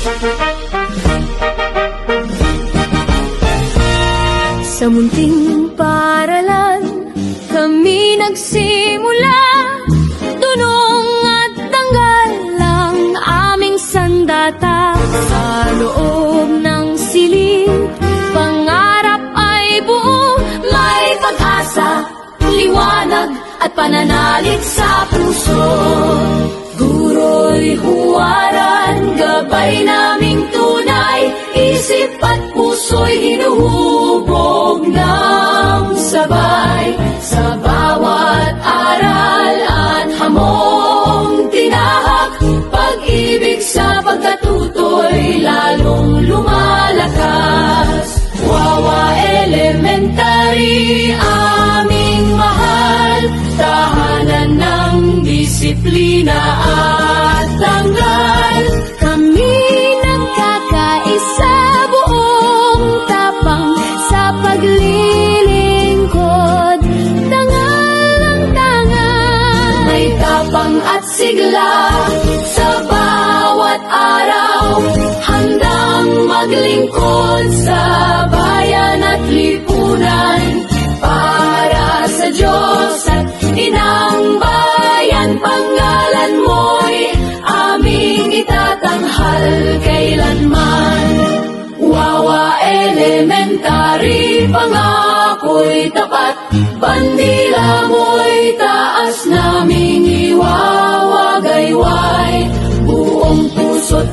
Sa munting paaralan kami nagsimula, tunong at tanggal ang aming sandata. Sa loob ng silid, pangarap ay buo, may pag-asa, liwanag at pananalig sa puso. Guro'y huwaran, gabay naming tunay, isip at puso'y hinuhubog ng sabay. Sa bawat aral at hamong tinahak, pag-ibig sa pagkatuto'y lalong lumalakas. Wawa Elementary, aming mahal, tahanan ng disiplina at tanggal. Kami nagkakaisa, buong tapang sa paglilingkod, tangal ang tangal. May tapang at sigla sa bawat araw, handang maglingkod sa bayan at lipunan. Para sa Diyos at Inang Bayan, pangalan mo'y aming itatanghal kailanman. Wawa Elementary, pangako'y tapat, bandila mo'y taas naming iwawagayway. Buong puso't